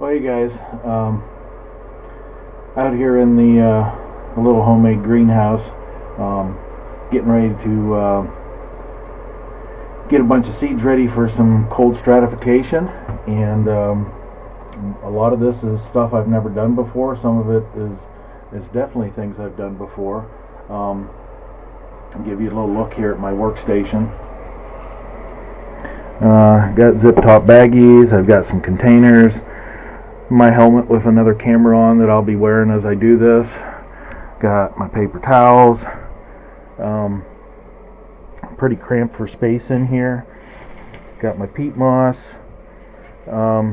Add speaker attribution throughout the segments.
Speaker 1: Well, you guys, out here in the little homemade greenhouse, getting ready to get a bunch of seeds ready for some cold stratification, and a lot of this is stuff I've never done before. Some of it is definitely things I've done before. I'll give you a little look here at my workstation. Got zip top baggies, I've got some containers, my helmet with another camera on that I'll be wearing as I do this, got my paper towels, pretty cramped for space in here, got my peat moss, a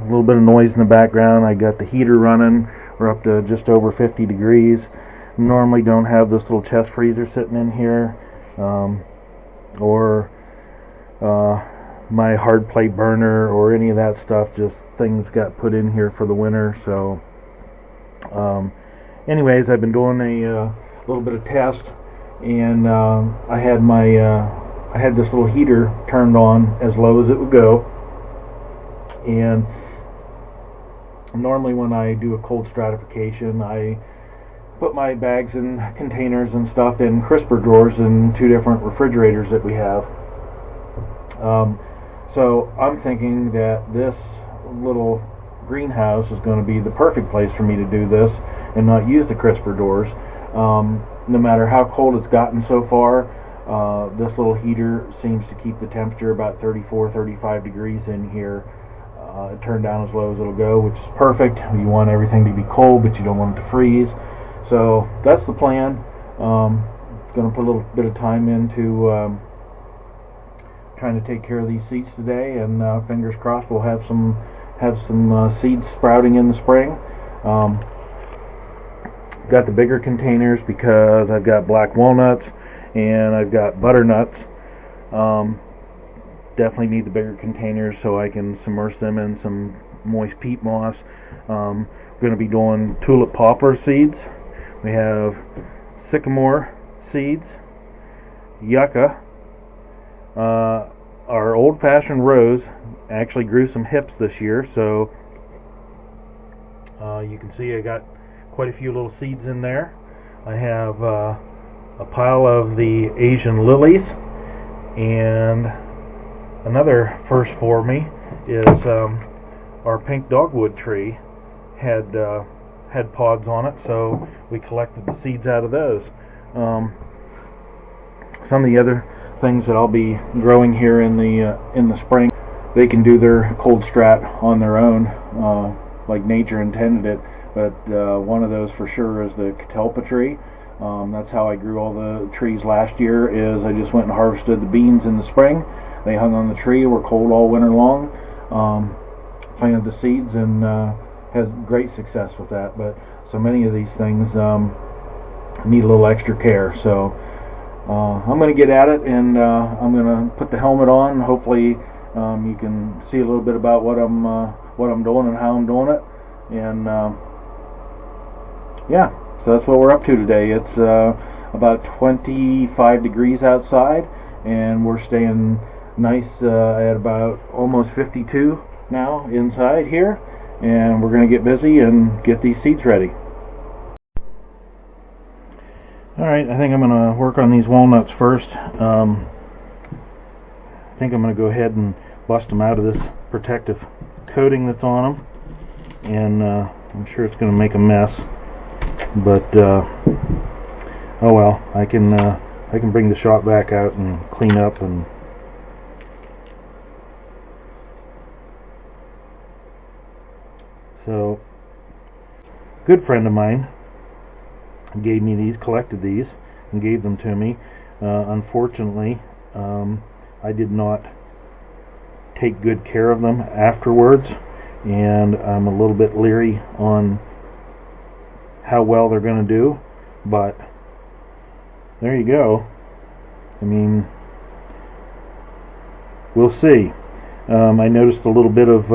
Speaker 1: little bit of noise in the background. I got the heater running, we're up to just over 50 degrees. Normally don't have this little chest freezer sitting in here, or my hard plate burner or any of that stuff. Just things got put in here for the winter. So anyways, I've been doing a little bit of test, and I had this little heater turned on as low as it would go, and normally when I do a cold stratification, I put my bags and containers and stuff in crisper drawers in two different refrigerators that we have. So I'm thinking that this little greenhouse is going to be the perfect place for me to do this and not use the crisper doors. No matter how cold it's gotten so far, this little heater seems to keep the temperature about 34-35 degrees in here. It turned down as low as it'll go, which is perfect. You want everything to be cold, but you don't want it to freeze. So that's the plan. Going to put a little bit of time into trying to take care of these seeds today, and fingers crossed we'll have some seeds sprouting in the spring. Got the bigger containers because I've got black walnuts and I've got butternuts. Definitely need the bigger containers so I can submerge them in some moist peat moss. We're going to be doing tulip poplar seeds. We have sycamore seeds, yucca. Our old-fashioned rose actually grew some hips this year, so you can see I got quite a few little seeds in there. I have a pile of the Asian lilies, and another first for me is our pink dogwood tree had pods on it, so we collected the seeds out of those. Some of the other things that I'll be growing here in the spring, they can do their cold strat on their own, like nature intended it. But one of those for sure is the catalpa tree. That's how I grew all the trees last year. Is I just went and harvested the beans in the spring. They hung on the tree, were cold all winter long. Planted the seeds and had great success with that. But so many of these things need a little extra care. So I'm going to get at it, and I'm going to put the helmet on. Hopefully you can see a little bit about what I'm doing and how I'm doing it. And yeah, so that's what we're up to today. It's about 25 degrees outside, and we're staying nice at about almost 52 now inside here, and we're going to get busy and get these seeds ready. Alright, I think I'm going to work on these walnuts first. I think I'm going to go ahead and bust them out of this protective coating that's on them, and I'm sure it's going to make a mess, but oh well, I can bring the shop vac out and clean up. And so, good friend of mine gave me these, collected these, and gave them to me. Unfortunately, I did not take good care of them afterwards, and I'm a little bit leery on how well they're going to do, but there you go. I mean, we'll see. I noticed a little bit of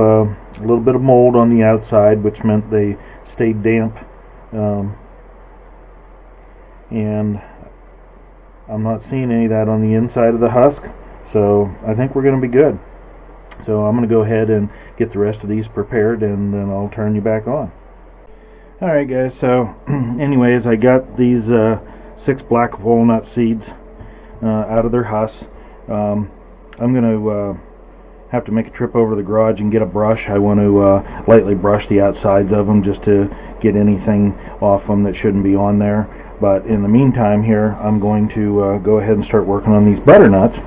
Speaker 1: mold on the outside, which meant they stayed damp, and I'm not seeing any of that on the inside of the husk, so I think we're going to be good. So I'm going to go ahead and get the rest of these prepared, and then I'll turn you back on. Alright guys, so anyways, I got these 6 black walnut seeds out of their husks. I'm going to have to make a trip over to the garage and get a brush. I want to lightly brush the outsides of them just to get anything off them that shouldn't be on there. But in the meantime here, I'm going to go ahead and start working on these butternuts.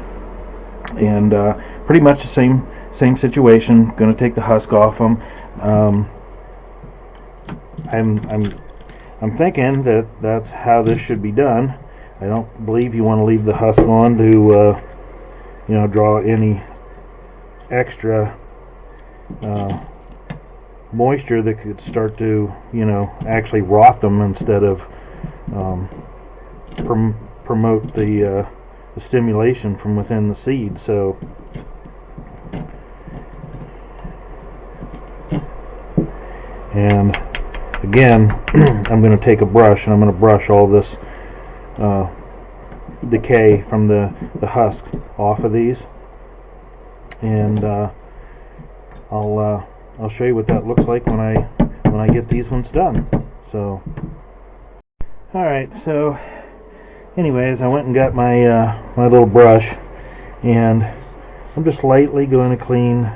Speaker 1: And pretty much the same situation. Going to take the husk off them. I'm thinking that that's how this should be done. I don't believe you want to leave the husk on to draw any extra moisture that could start to actually rot them instead of promote the stimulation from within the seed. So and again I'm going to take a brush and I'm going to brush all this decay from the husk off of these, and I'll show you what that looks like when I get these ones done. So alright, so anyways, I went and got my little brush, and I'm just lightly going to clean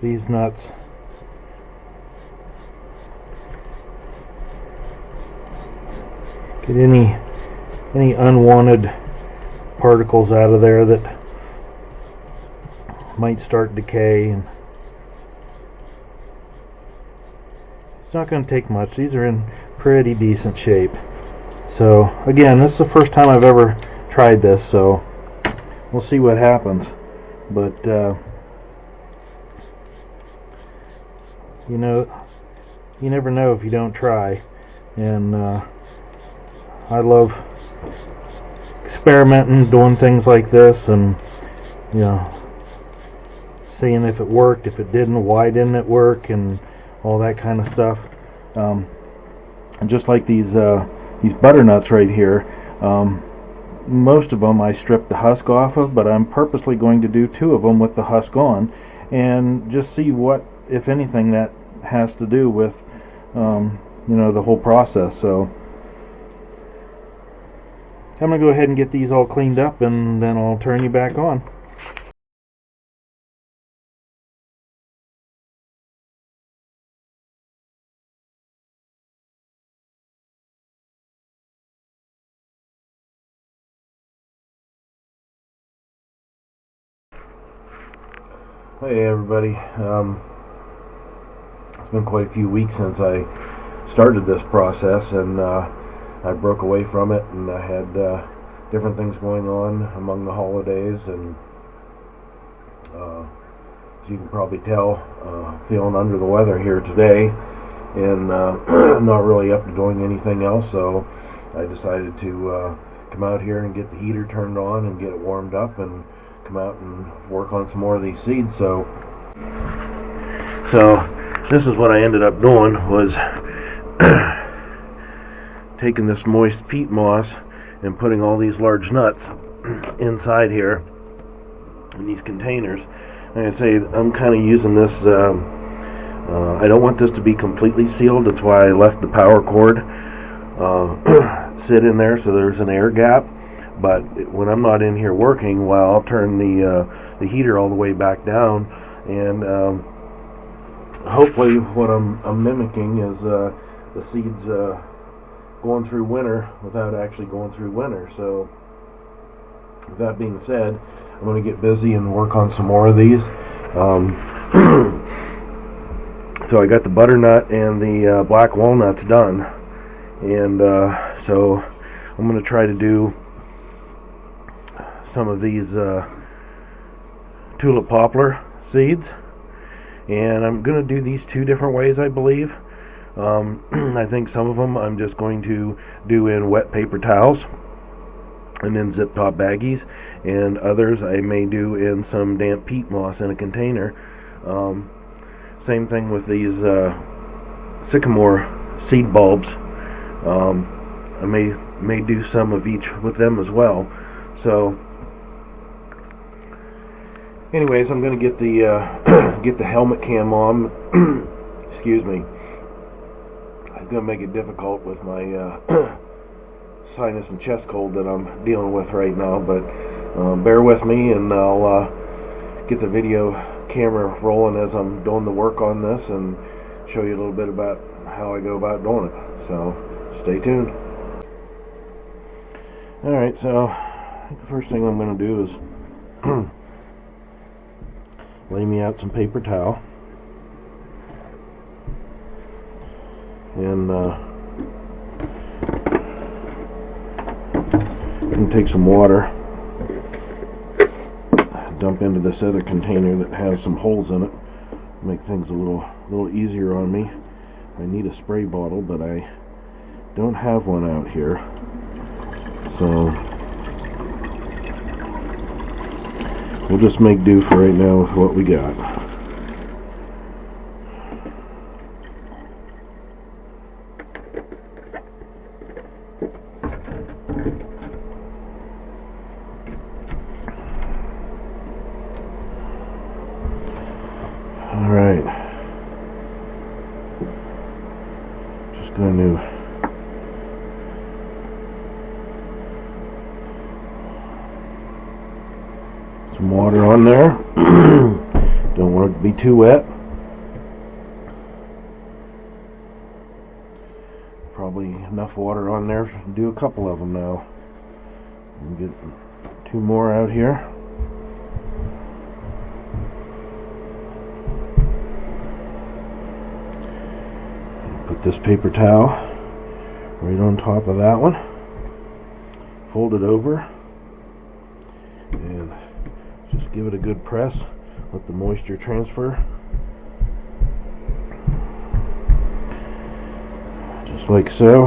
Speaker 1: these nuts. Get any unwanted particles out of there that might start decay. And it's not going to take much. These are in pretty decent shape. So again, this is the first time I've ever tried this, so we'll see what happens. But you never know if you don't try. And I love experimenting, doing things like this, and seeing if it worked, if it didn't, why didn't it work, and all that kind of stuff. And just like these butternuts right here, most of them I stripped the husk off of, but I'm purposely going to do 2 of them with the husk on, and just see what, if anything, that has to do with the whole process. So I'm going to go ahead and get these all cleaned up, and then I'll turn you back on. Hey everybody, it's been quite a few weeks since I started this process, and I broke away from it, and I had different things going on among the holidays, and as you can probably tell, feeling under the weather here today, and not really up to doing anything else, so I decided to come out here and get the heater turned on and get it warmed up and come out and work on some more of these seeds. So this is what I ended up doing, was taking this moist peat moss and putting all these large nuts inside here in these containers. Like I say, I'm kind of using this, I don't want this to be completely sealed. That's why I left the power cord sit in there so there's an air gap. But when I'm not in here working, well, I'll turn the heater all the way back down, and hopefully what I'm mimicking is the seeds going through winter without actually going through winter. So with that being said, I'm going to get busy and work on some more of these. So I got the butternut and the black walnuts done, and so I'm going to try to do some of these tulip poplar seeds, and I'm going to do these 2 different ways, I believe. I think some of them I'm just going to do in wet paper towels and in zip top baggies, and others I may do in some damp peat moss in a container. Same thing with these sycamore seed bulbs. I may do some of each with them as well. So
Speaker 2: Anyways, I'm gonna get the get the helmet cam on. Excuse me. It's gonna make it difficult with my sinus and chest cold that I'm dealing with right now, but bear with me, and I'll get the video camera rolling as I'm doing the work on this and show you a little bit about how I go about doing it. So stay tuned. Alright, so I think the first thing I'm going to do is lay me out some paper towel and I'm going to take some water, dump into this other container that has some holes in it, make things a little easier on me. I need a spray bottle, but I don't have one out here, so we'll just make do for right now with what we got. Alright, just going to some water on there. Don't want it to be too wet. Probably enough water on there to do a couple of them now. We'll get 2 more out here. Put this paper towel right on top of that one. Fold it over and just give it a good press. Let the moisture transfer. Just like so.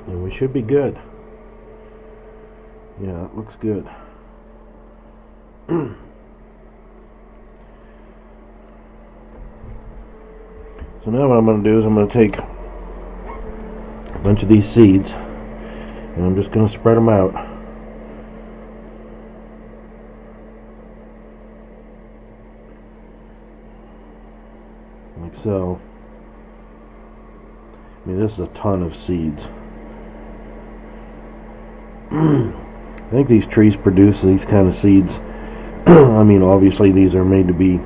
Speaker 2: And we should be good. Yeah, it looks good. So now what I'm going to do is I'm going to take a bunch of these seeds and I'm just going to spread them out. Like so. I mean, this is a ton of seeds. I think these trees produce these kind of seeds. I mean, obviously these are made to be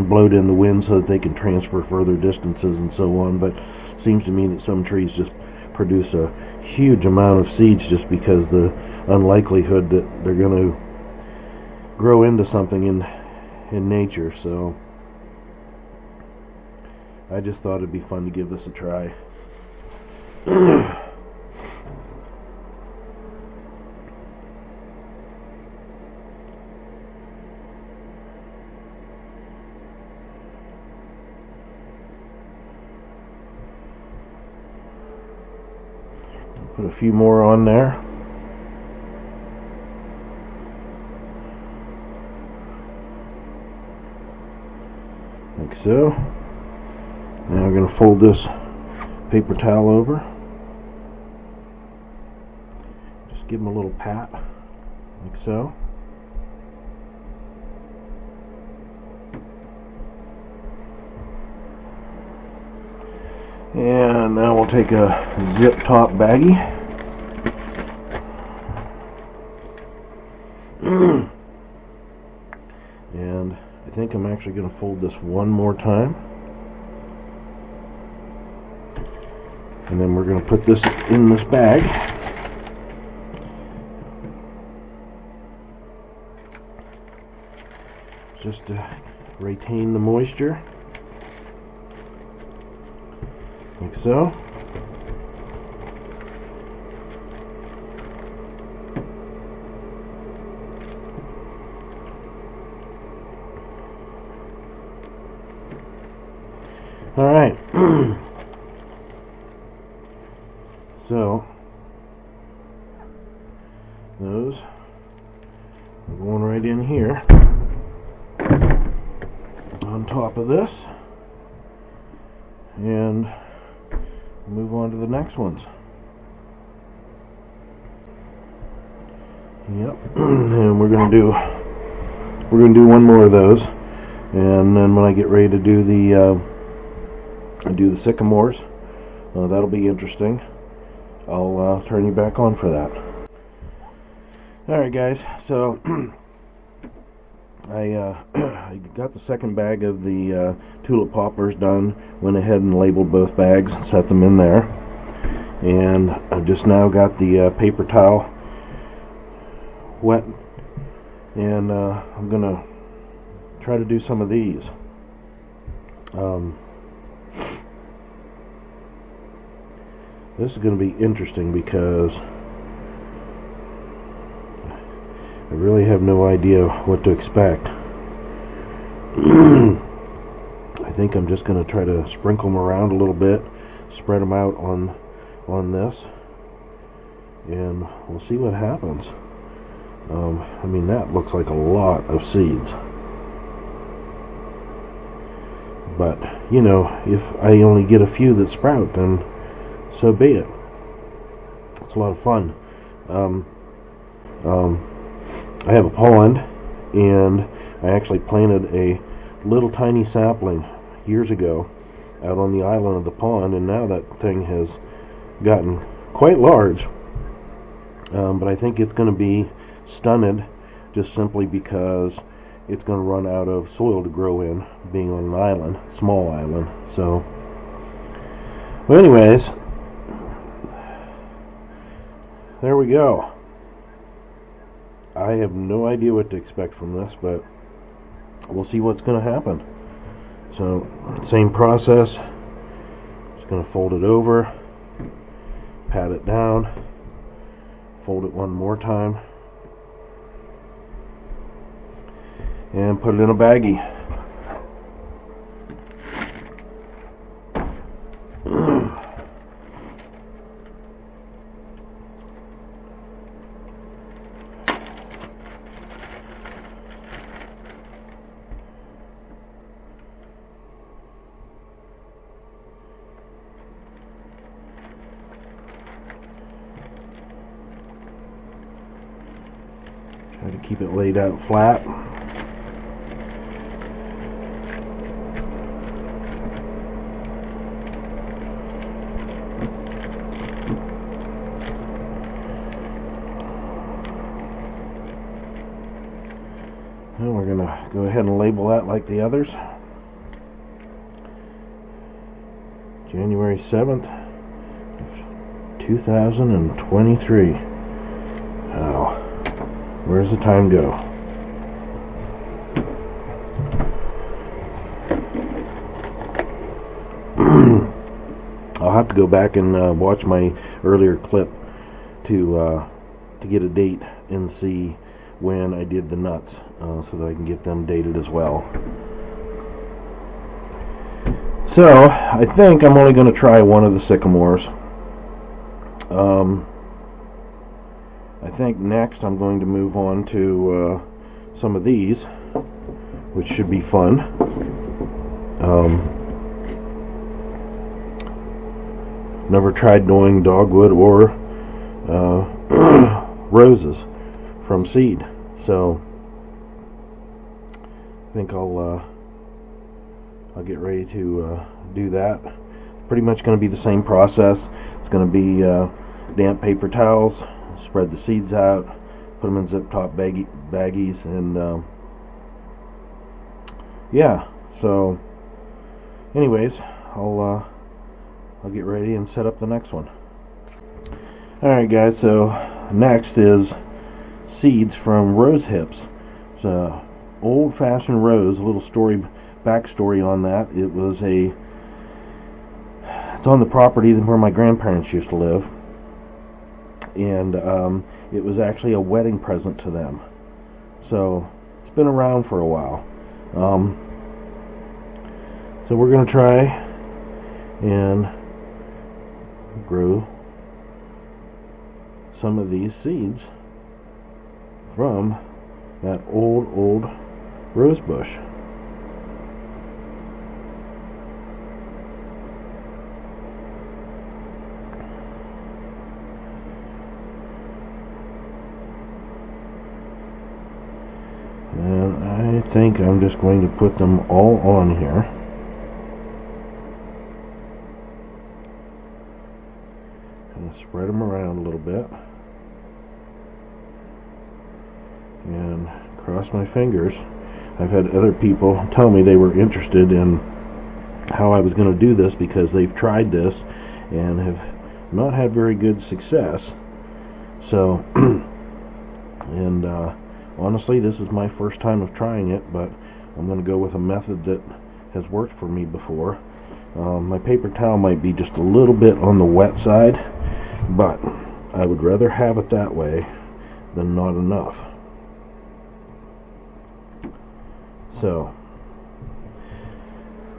Speaker 2: blowed in the wind so that they can transfer further distances and so on, but it seems to me that some trees just produce a huge amount of seeds just because the unlikelihood that they're going to grow into something in nature. So I just thought it'd be fun to give this a try. Put a few more on there. Like so. Now we're going to fold this paper towel over. Just give them a little pat. Like so. And now we'll take a zip top baggie. And I think I'm actually going to fold this one more time. And then we're going to put this in this bag. Just to retain the moisture. Like so. Alright. So, those are going right in here on top of this. And move on to the next ones. Yep. And we're gonna do one more of those, and then when I get ready to do the sycamores, that'll be interesting. I'll turn you back on for that. Alright guys, so I got the second bag of the tulip poppers done, went ahead and labeled both bags, set them in there, and I've just now got the paper towel wet, and I'm going to try to do some of these. This is going to be interesting because I really have no idea what to expect. I think I'm just going to try to sprinkle them around a little bit, spread them out on this, and we'll see what happens. I mean, that looks like a lot of seeds. But, you know, if I only get a few that sprout, then so be it. It's a lot of fun. I have a pond, and I actually planted a little tiny sapling years ago out on the island of the pond, and now that thing has gotten quite large. But I think it's going to be stunted just simply because it's going to run out of soil to grow in, being on an island, small island. So, well, anyways, there we go. I have no idea what to expect from this, but we'll see what's going to happen. So, same process. Just going to fold it over, pat it down, fold it one more time, and put it in a baggie. Try to keep it laid out flat. And we're going to go ahead and label that like the others. January 7th, 2023. Oh, where's the time go? I'll have to go back and watch my earlier clip to get a date and see when I did the nuts, so that I can get them dated as well. So, I think I'm only going to try one of the sycamores. I think next I'm going to move on to some of these, which should be fun. Never tried doing dogwood or roses from seed, so I think I'll get ready to do that. Pretty much going to be the same process. It's going to be damp paper towels, spread the seeds out, put them in zip-top baggies, and yeah. So, anyways, I'll get ready and set up the next one. Alright guys, so next is seeds from rose hips. It's a old-fashioned rose. A little backstory on that. It's on the property where my grandparents used to live, and it was actually a wedding present to them. So it's been around for a while. So we're going to try and grow some of these seeds from that old rose bush. think I'm just going to put them all on here. And spread them around a little bit. And cross my fingers. I've had other people tell me they were interested in how I was going to do this because they've tried this and have not had very good success. So, and honestly, this is my first time of trying it, but I'm going to go with a method that has worked for me before. My paper towel might be just a little bit on the wet side, but I would rather have it that way than not enough. So,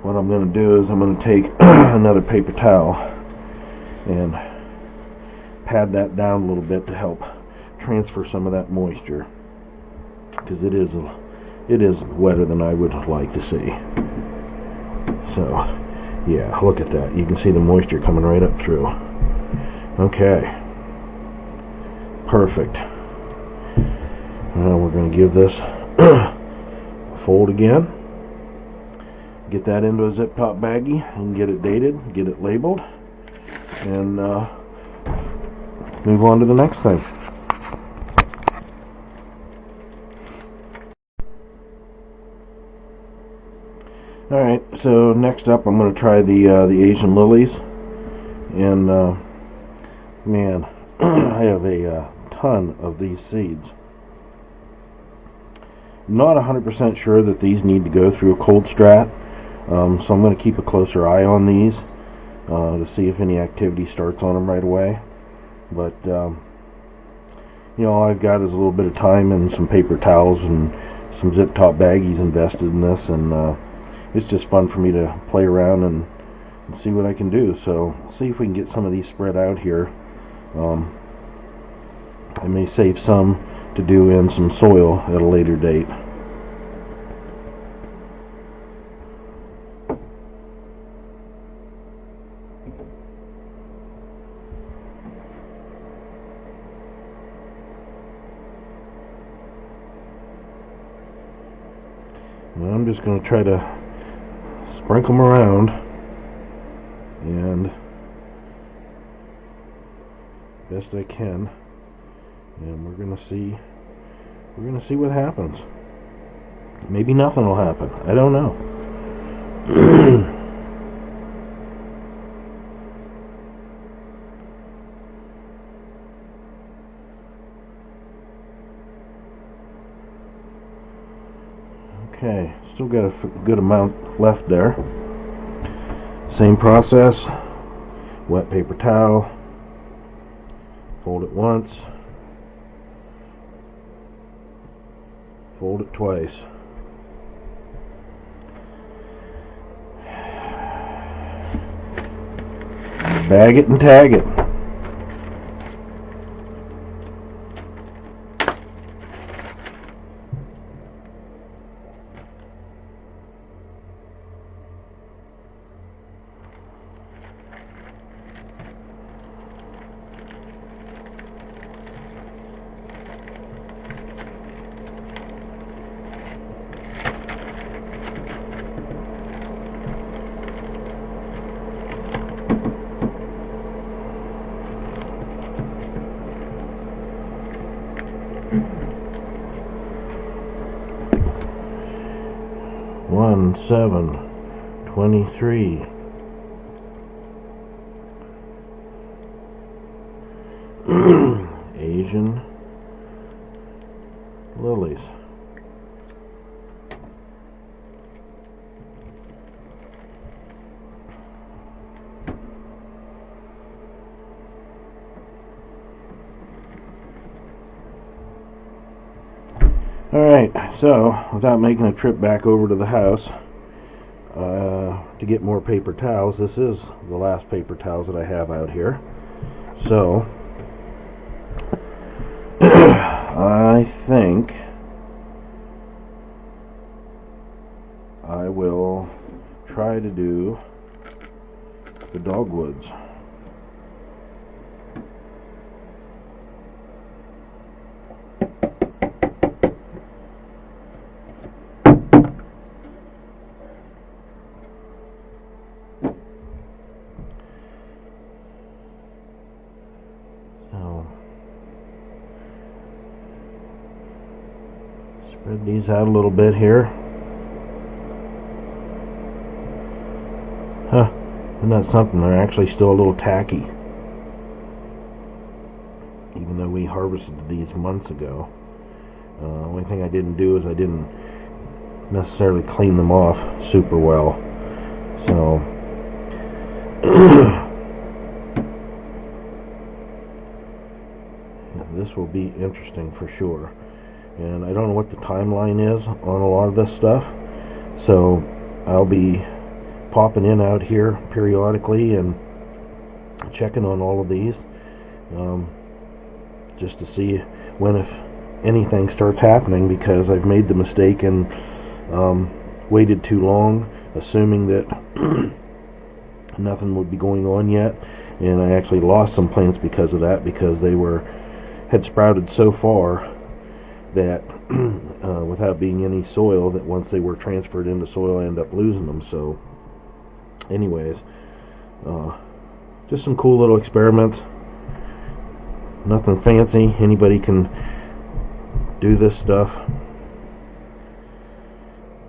Speaker 2: what I'm going to do is I'm going to take another paper towel and pad that down a little bit to help transfer some of that moisture, because it is wetter than I would like to see. So, yeah, look at that. You can see the moisture coming right up through. Okay. Perfect. Now we're going to give this a fold again. Get that into a zip top baggie and get it dated, get it labeled, and move on to the next thing. Alright, so next up I'm going to try the Asian lilies, and man, I have a ton of these seeds. Not 100% sure that these need to go through a cold strat, so I'm going to keep a closer eye on these to see if any activity starts on them right away. But you know, all I've got is a little bit of time and some paper towels and some zip top baggies invested in this, and it's just fun for me to play around and see what I can do. So see if we can get some of these spread out here. I may save some to do in some soil at a later date. And I'm just going to try to sprinkle them around and best I can, and we're going to see what happens. Maybe nothing will happen. I don't know. Okay, still got a good amount left there. Same process. Wet paper towel. Fold it once. Fold it twice. Bag it and tag it. One, 7, 23. Asian lilies. Alright, so without making a trip back over to the house to get more paper towels, this is the last paper towels that I have out here. So I think I will try to do the dogwoods. Spread these out a little bit here. Huh, isn't that something? They're actually still a little tacky, even though we harvested these months ago. Only thing I didn't do is I didn't necessarily clean them off super well. So this will be interesting for sure. And I don't know what the timeline is on a lot of this stuff, so I'll be popping in out here periodically and checking on all of these, just to see when, if anything, starts happening, because I've made the mistake and waited too long, assuming that nothing would be going on yet, and I actually lost some plants because of that, because they had sprouted so far that without being any soil, that once they were transferred into soil, I ended up losing them. So anyways, just some cool little experiments, nothing fancy. Anybody can do this stuff.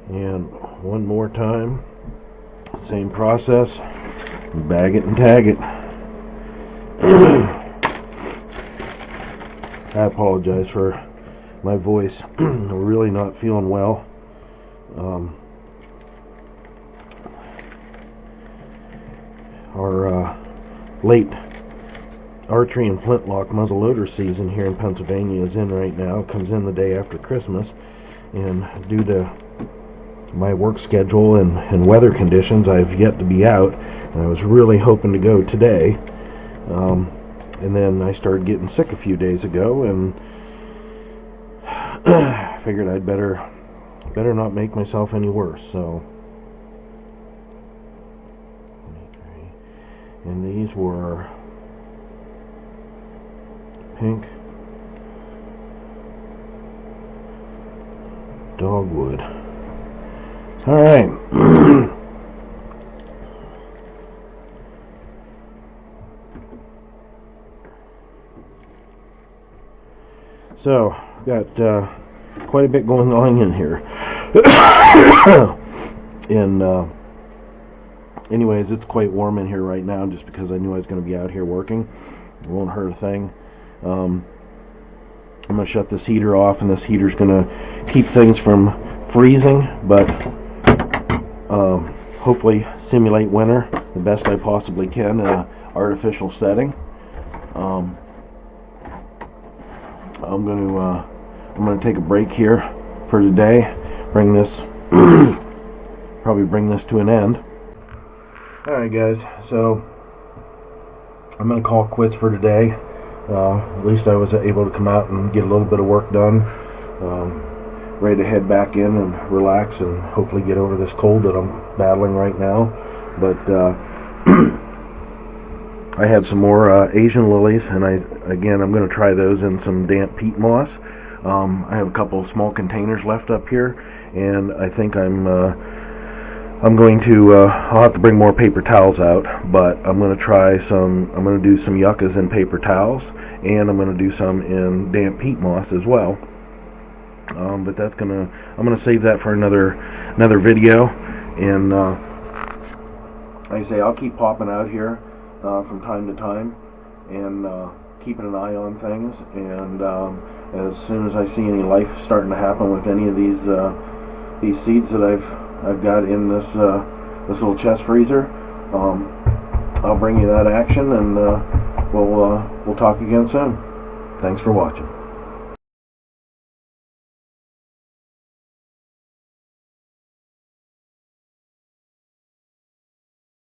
Speaker 2: And one more time, same process, bag it and tag it. I apologize for my voice. I'm really not feeling well. Our late archery and flintlock muzzleloader season here in Pennsylvania is in right now. It comes in the day after Christmas, and due to my work schedule and weather conditions, I've yet to be out, and I was really hoping to go today. And then I started getting sick a few days ago, and figured I'd better not make myself any worse. So, and these were pink dogwood. All right. So, got quite a bit going on in here. And anyways, it's quite warm in here right now, just because I knew I was going to be out here working. It won't hurt a thing. I'm going to shut this heater off, and this heater's going to keep things from freezing, but hopefully simulate winter the best I possibly can in an artificial setting. I'm going to take a break here for today. Probably bring this to an end. All right, guys. So I'm going to call quits for today. At least I was able to come out and get a little bit of work done. Ready to head back in and relax and hopefully get over this cold that I'm battling right now. But I had some more Asian lilies, and I'm going to try those in some damp peat moss. I have a couple of small containers left up here, and I think I'm going to I'll have to bring more paper towels out, but I'm going to do some yuccas in paper towels, and I'm going to do some in damp peat moss as well. But I'm going to save that for another video, and like I say, I'll keep popping out here from time to time and keeping an eye on things, and as soon as I see any life starting to happen with any of these seeds that I've got in this little chest freezer, I'll bring you that action, and we'll talk again soon. Thanks for watching.